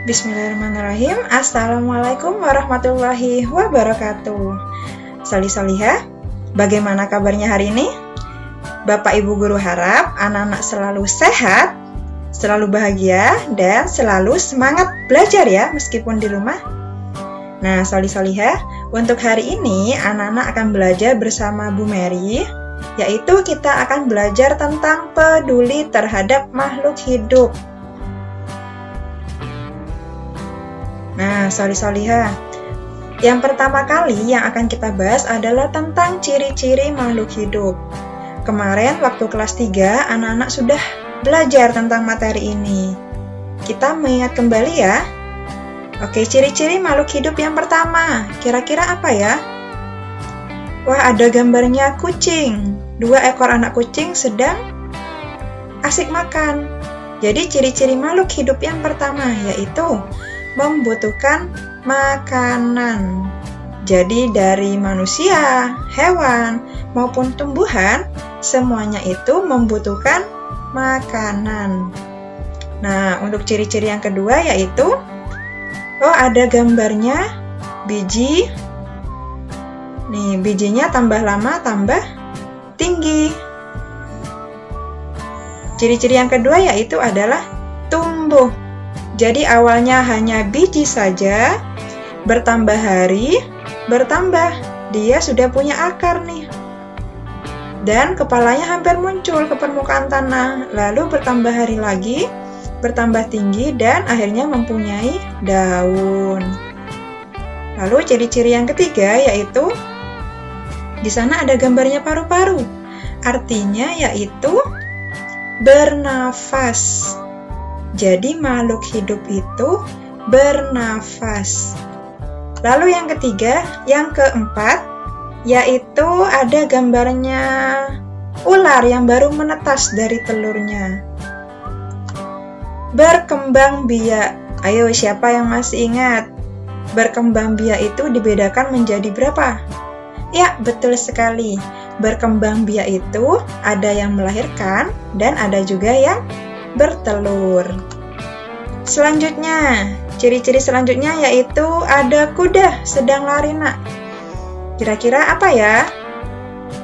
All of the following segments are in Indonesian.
Bismillahirrahmanirrahim. Assalamualaikum warahmatullahi wabarakatuh. Salih-salihah, bagaimana kabarnya hari ini? Bapak Ibu Guru harap anak-anak selalu sehat, selalu bahagia, dan selalu semangat belajar ya meskipun di rumah. Nah, salih-salihah, untuk hari ini anak-anak akan belajar bersama Bu Mary, yaitu kita akan belajar tentang peduli terhadap makhluk hidup. Nah, salih-salihah, yang pertama kali yang akan kita bahas adalah tentang ciri-ciri makhluk hidup. Kemarin waktu kelas 3, anak-anak sudah belajar tentang materi ini. Kita mengingat kembali ya. Oke, ciri-ciri makhluk hidup yang pertama, kira-kira apa ya? Wah, ada gambarnya kucing. 2 ekor anak kucing sedang asik makan. Jadi ciri-ciri makhluk hidup yang pertama yaitu membutuhkan makanan. Jadi dari manusia, hewan, maupun tumbuhan, semuanya itu membutuhkan makanan. Nah, untuk ciri-ciri yang kedua yaitu, ada gambarnya biji. Nih, bijinya tambah lama tambah tinggi. Ciri-ciri yang kedua yaitu adalah tumbuh. Jadi awalnya hanya biji saja, bertambah hari, bertambah. Dia sudah punya akar nih. Dan kepalanya hampir muncul ke permukaan tanah, lalu bertambah hari lagi, bertambah tinggi, dan akhirnya mempunyai daun. Lalu ciri-ciri yang ketiga yaitu, di sana ada gambarnya paru-paru. Artinya yaitu bernafas. Jadi makhluk hidup itu bernafas. Lalu yang ketiga, yang keempat, yaitu ada gambarnya ular yang baru menetas dari telurnya. Berkembang biak. Ayo, siapa yang masih ingat? Berkembang biak itu dibedakan menjadi berapa? Ya, betul sekali. Berkembang biak itu ada yang melahirkan dan ada juga yang bertelur. Selanjutnya, ciri-ciri selanjutnya yaitu ada kuda sedang lari nak. Kira-kira apa ya?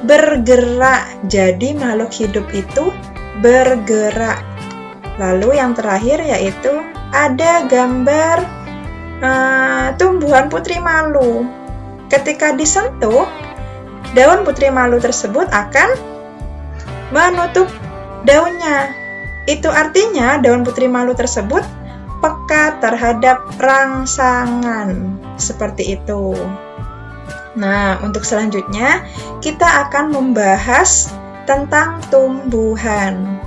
Bergerak. Jadi makhluk hidup itu bergerak. Lalu yang terakhir yaitu ada gambar tumbuhan putri malu. Ketika disentuh, daun putri malu tersebut akan menutup daunnya. Itu artinya daun putri malu tersebut peka terhadap rangsangan. Seperti itu. Nah, untuk selanjutnya kita akan membahas tentang tumbuhan.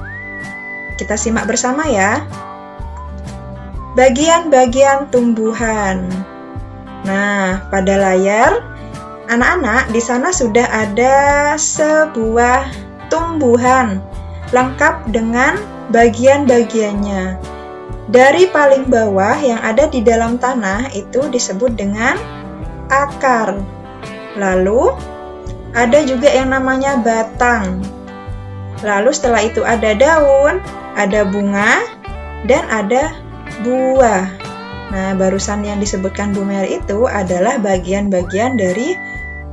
Kita simak bersama ya. Bagian-bagian tumbuhan. Nah, pada layar anak-anak di sana sudah ada sebuah tumbuhan lengkap dengan bagian-bagiannya. Dari paling bawah yang ada di dalam tanah itu disebut dengan akar. Lalu ada juga yang namanya batang. Lalu setelah itu ada daun, ada bunga, dan ada buah. Nah, barusan yang disebutkan Bu Mary itu adalah bagian-bagian dari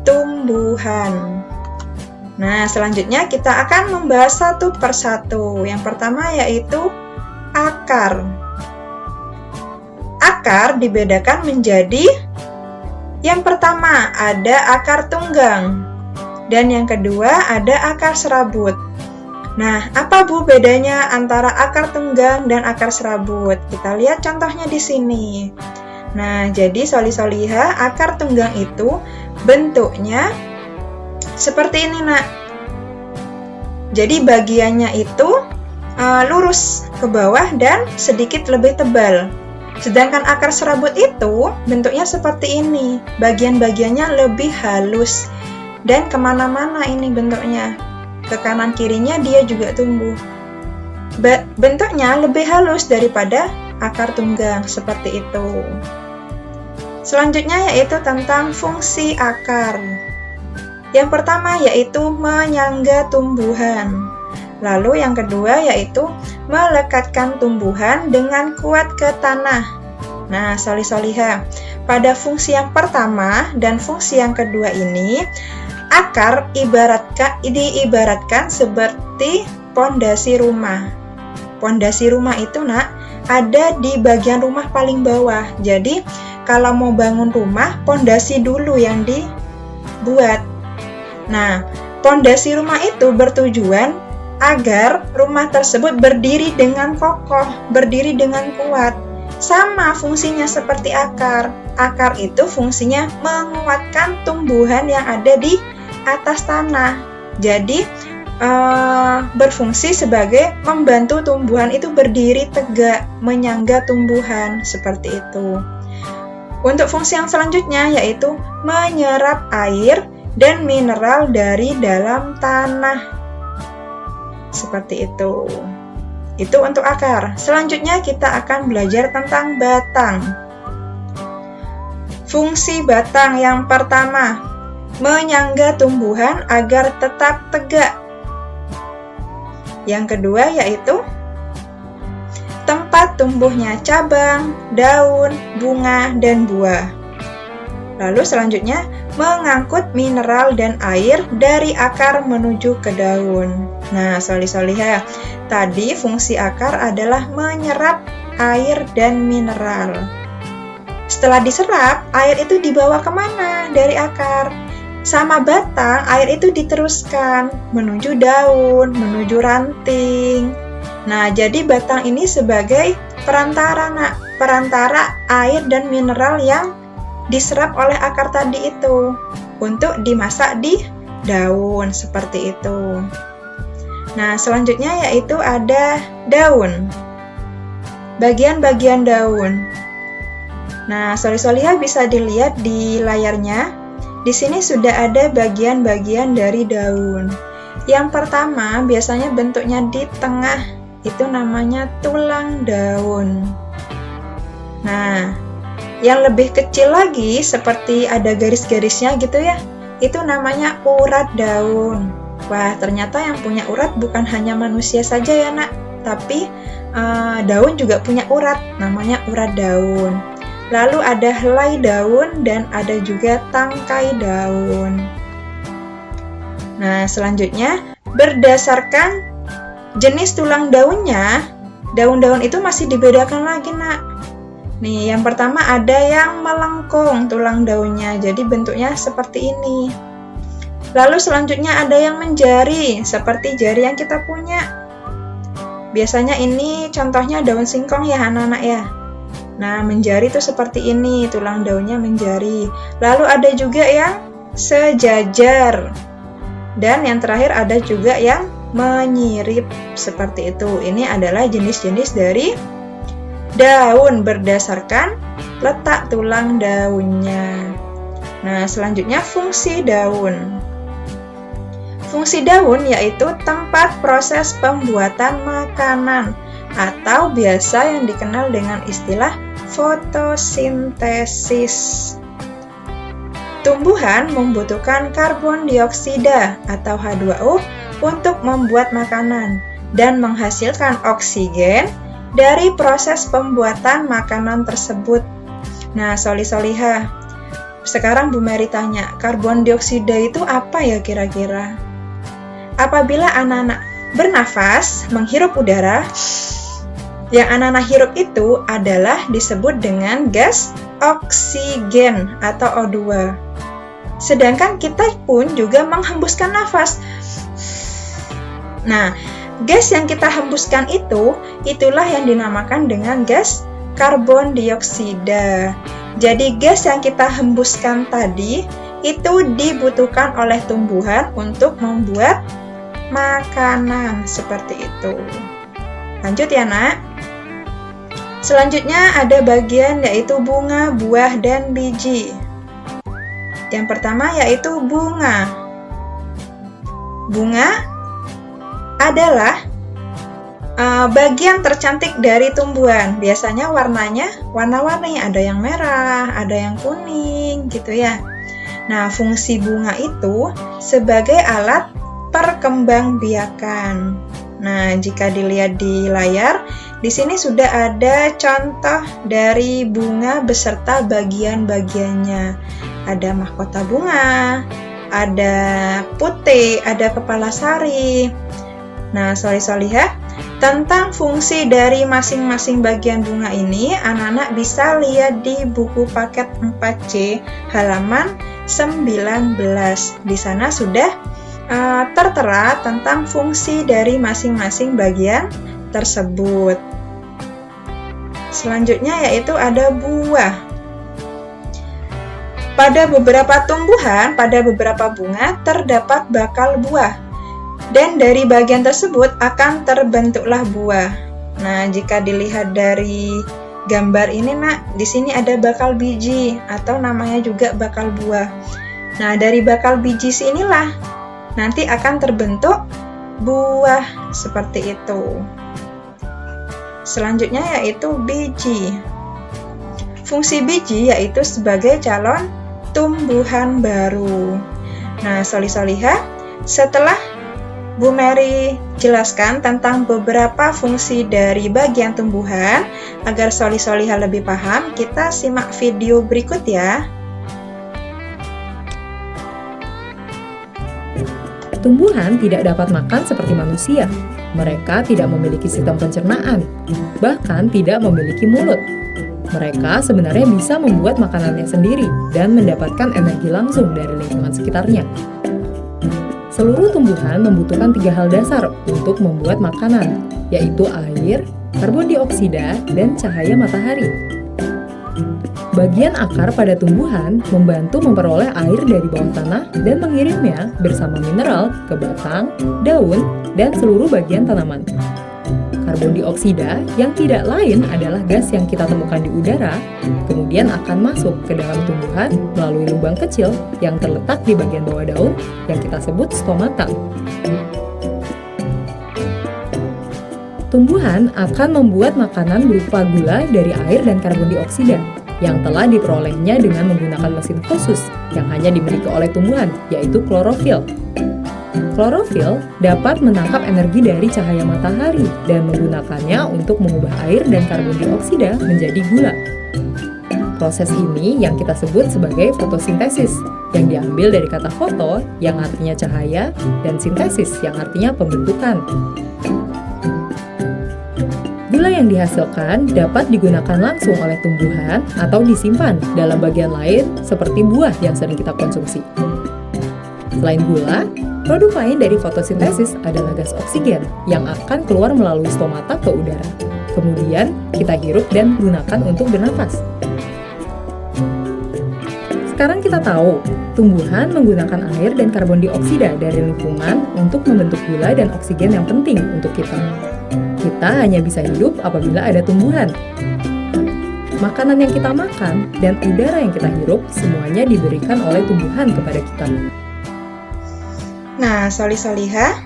tumbuhan. Nah, selanjutnya kita akan membahas satu persatu. Yang pertama yaitu akar. Akar dibedakan menjadi, yang pertama ada akar tunggang, dan yang kedua ada akar serabut. Nah, apa Bu bedanya antara akar tunggang dan akar serabut? Kita lihat contohnya di sini. Nah, jadi solih-solihah, akar tunggang itu bentuknya seperti ini nak. Jadi bagiannya itu lurus ke bawah dan sedikit lebih tebal. Sedangkan akar serabut itu bentuknya seperti ini. Bagian-bagiannya lebih halus dan kemana-mana ini bentuknya. Ke kanan kirinya dia juga tumbuh. Bentuknya lebih halus daripada akar tunggang, seperti itu. Selanjutnya yaitu tentang fungsi akar. Yang pertama yaitu menyangga tumbuhan. Lalu yang kedua yaitu melekatkan tumbuhan dengan kuat ke tanah. Nah, soli-soliha, pada fungsi yang pertama dan fungsi yang kedua ini, akar diibaratkan seperti pondasi rumah. Pondasi rumah itu, Nak, ada di bagian rumah paling bawah. Jadi, kalau mau bangun rumah, pondasi dulu yang dibuat. Nah, pondasi rumah itu bertujuan agar rumah tersebut berdiri dengan kokoh, berdiri dengan kuat. Sama fungsinya seperti akar. Akar itu fungsinya menguatkan tumbuhan yang ada di atas tanah. Jadi, berfungsi sebagai membantu tumbuhan itu berdiri tegak, menyangga tumbuhan, seperti itu. Untuk fungsi yang selanjutnya yaitu menyerap air dan mineral dari dalam tanah. Seperti itu. Itu untuk akar. Selanjutnya kita akan belajar tentang batang. Fungsi batang yang pertama, menyangga tumbuhan agar tetap tegak. Yang kedua yaitu tempat tumbuhnya cabang, daun, bunga, dan buah. Lalu selanjutnya, mengangkut mineral dan air dari akar menuju ke daun. Nah, soli-soliha, tadi fungsi akar adalah menyerap air dan mineral. Setelah diserap, air itu dibawa kemana dari akar? Sama batang, air itu diteruskan menuju daun, menuju ranting. Nah, jadi batang ini sebagai perantara, Nak. Perantara air dan mineral yang diserap oleh akar tadi itu untuk dimasak di daun, seperti itu. Nah, selanjutnya yaitu ada daun. Bagian-bagian daun. Nah, soli-soliha bisa dilihat di layarnya. Di sini sudah ada bagian-bagian dari daun. Yang pertama biasanya bentuknya di tengah, itu namanya tulang daun. Nah, yang lebih kecil lagi seperti ada garis-garisnya gitu ya, itu namanya urat daun. Wah, ternyata yang punya urat bukan hanya manusia saja ya, Nak, tapi daun juga punya urat, namanya urat daun. Lalu ada helai daun dan ada juga tangkai daun. Nah, selanjutnya berdasarkan jenis tulang daunnya, daun-daun itu masih dibedakan lagi, Nak. Nih, yang pertama ada yang melengkung tulang daunnya, jadi bentuknya seperti ini. Lalu selanjutnya ada yang menjari, seperti jari yang kita punya. Biasanya ini contohnya daun singkong ya, anak-anak ya. Nah, menjari itu seperti ini, tulang daunnya menjari. Lalu ada juga yang sejajar. Dan yang terakhir ada juga yang menyirip, seperti itu. Ini adalah jenis-jenis dari daun berdasarkan letak tulang daunnya. Nah, selanjutnya fungsi daun. Fungsi daun yaitu tempat proses pembuatan makanan atau biasa yang dikenal dengan istilah fotosintesis. Tumbuhan membutuhkan karbon dioksida atau H2O untuk membuat makanan dan menghasilkan oksigen dari proses pembuatan makanan tersebut. Nah, soli-soliha, sekarang Bu Mary tanya, karbon dioksida itu apa ya kira-kira? Apabila anak-anak bernafas, menghirup udara, yang anak-anak hirup itu adalah disebut dengan gas oksigen atau O2. Sedangkan kita pun juga menghembuskan nafas. Nah, gas yang kita hembuskan itulah yang dinamakan dengan gas karbon dioksida. Jadi gas yang kita hembuskan tadi itu dibutuhkan oleh tumbuhan untuk membuat makanan, seperti itu. Lanjut ya, Nak. Selanjutnya ada bagian yaitu bunga, buah, dan biji. Yang pertama yaitu bunga. Bunga adalah bagian tercantik dari tumbuhan. Biasanya warnanya warna-warni, ada yang merah, ada yang kuning, gitu ya. Nah, fungsi bunga itu sebagai alat perkembangbiakan. Nah, jika dilihat di layar, di sini sudah ada contoh dari bunga beserta bagian-bagiannya. Ada mahkota bunga, ada putih, ada kepala sari. Nah, solih-solihah, tentang fungsi dari masing-masing bagian bunga ini, anak-anak bisa lihat di buku paket 4C halaman 19. Di sana sudah tertera tentang fungsi dari masing-masing bagian tersebut. Selanjutnya yaitu ada buah. Pada beberapa tumbuhan, pada beberapa bunga terdapat bakal buah. Dan dari bagian tersebut akan terbentuklah buah. Nah, jika dilihat dari gambar ini, Nak, di sini ada bakal biji atau namanya juga bakal buah. Nah, dari bakal biji sinilah nanti akan terbentuk buah seperti itu. Selanjutnya yaitu biji. Fungsi biji yaitu sebagai calon tumbuhan baru. Nah, solih-solihah, setelah Bu Mary jelaskan tentang beberapa fungsi dari bagian tumbuhan, agar solih-solihah lebih paham, kita simak video berikut ya. Tumbuhan tidak dapat makan seperti manusia. Mereka tidak memiliki sistem pencernaan, bahkan tidak memiliki mulut. Mereka sebenarnya bisa membuat makanannya sendiri dan mendapatkan energi langsung dari lingkungan sekitarnya. Seluruh tumbuhan membutuhkan 3 hal dasar untuk membuat makanan, yaitu air, karbon dioksida, dan cahaya matahari. Bagian akar pada tumbuhan membantu memperoleh air dari bawah tanah dan mengirimnya bersama mineral ke batang, daun, dan seluruh bagian tanaman. Karbon dioksida yang tidak lain adalah gas yang kita temukan di udara, kemudian akan masuk ke dalam tumbuhan melalui lubang kecil yang terletak di bagian bawah daun yang kita sebut stomata. Tumbuhan akan membuat makanan berupa gula dari air dan karbon dioksida yang telah diperolehnya dengan menggunakan mesin khusus yang hanya dimiliki oleh tumbuhan, yaitu klorofil. Klorofil dapat menangkap energi dari cahaya matahari dan menggunakannya untuk mengubah air dan karbon dioksida menjadi gula. Proses ini yang kita sebut sebagai fotosintesis, yang diambil dari kata foto yang artinya cahaya dan sintesis yang artinya pembentukan. Gula yang dihasilkan dapat digunakan langsung oleh tumbuhan atau disimpan dalam bagian lain seperti buah yang sering kita konsumsi. Selain gula, produk lain dari fotosintesis adalah gas oksigen yang akan keluar melalui stomata ke udara. Kemudian kita hirup dan gunakan untuk bernafas. Sekarang kita tahu, tumbuhan menggunakan air dan karbon dioksida dari lingkungan untuk membentuk gula dan oksigen yang penting untuk kita. Kita hanya bisa hidup apabila ada tumbuhan. Makanan yang kita makan dan udara yang kita hirup semuanya diberikan oleh tumbuhan kepada kita. Nah, solih-solihah,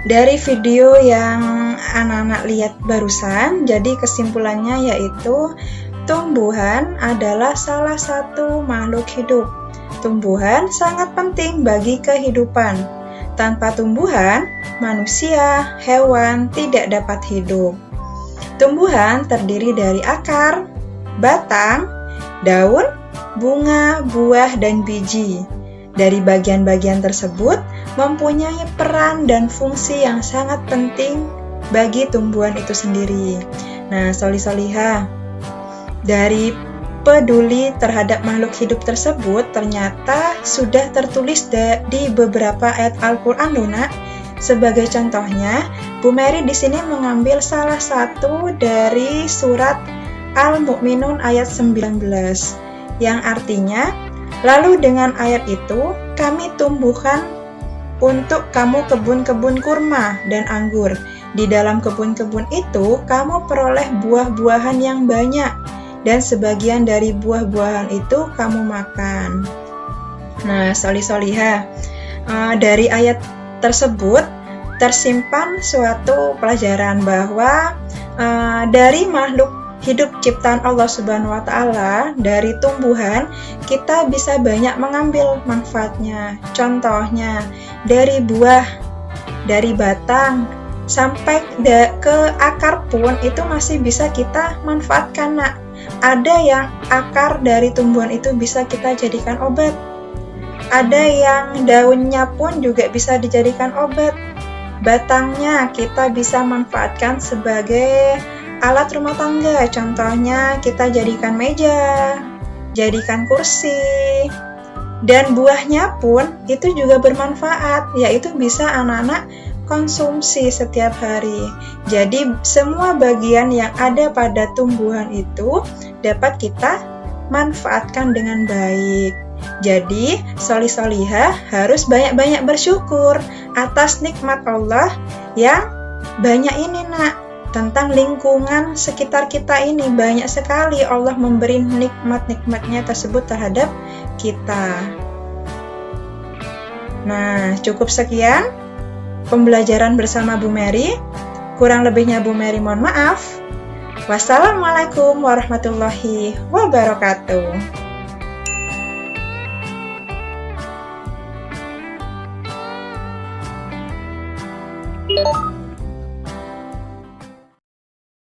dari video yang anak-anak lihat barusan, jadi kesimpulannya yaitu tumbuhan adalah salah satu makhluk hidup. Tumbuhan sangat penting bagi kehidupan. Tanpa tumbuhan, manusia, hewan tidak dapat hidup. Tumbuhan terdiri dari akar, batang, daun, bunga, buah, dan biji. Dari bagian-bagian tersebut mempunyai peran dan fungsi yang sangat penting bagi tumbuhan itu sendiri. Nah, solih-solihah, dari peduli terhadap makhluk hidup tersebut ternyata sudah tertulis di beberapa ayat Al-Quran, Nak. Sebagai contohnya, Bu Mary di sini mengambil salah satu dari surat Al-Mu'minun ayat 19, yang artinya, lalu dengan ayat itu kami tumbuhkan untuk kamu kebun-kebun kurma dan anggur. Di dalam kebun-kebun itu kamu peroleh buah-buahan yang banyak, dan sebagian dari buah-buahan itu kamu makan. Nah, solih-solihah, dari ayat tersebut tersimpan suatu pelajaran bahwa dari makhluk hidup ciptaan Allah Subhanahu wa Ta'ala, dari tumbuhan kita bisa banyak mengambil manfaatnya. Contohnya dari buah dari batang sampai ke akar pun itu masih bisa kita manfaatkan, Nak. Ada yang akar dari tumbuhan itu bisa kita jadikan obat. Ada yang daunnya pun juga bisa dijadikan obat. Batangnya kita bisa manfaatkan sebagai alat rumah tangga. Contohnya kita jadikan meja, jadikan kursi. Dan buahnya pun itu juga bermanfaat, yaitu bisa anak-anak konsumsi setiap hari. Jadi semua bagian yang ada pada tumbuhan itu dapat kita manfaatkan dengan baik. Jadi solih-solihah harus banyak-banyak bersyukur atas nikmat Allah yang banyak ini, Nak. Tentang lingkungan sekitar kita ini, banyak sekali Allah memberi nikmat-nikmatnya tersebut terhadap kita. Nah, cukup sekian pembelajaran bersama Bu Mary. Kurang lebihnya Bu Mary mohon maaf. Wassalamualaikum warahmatullahi wabarakatuh.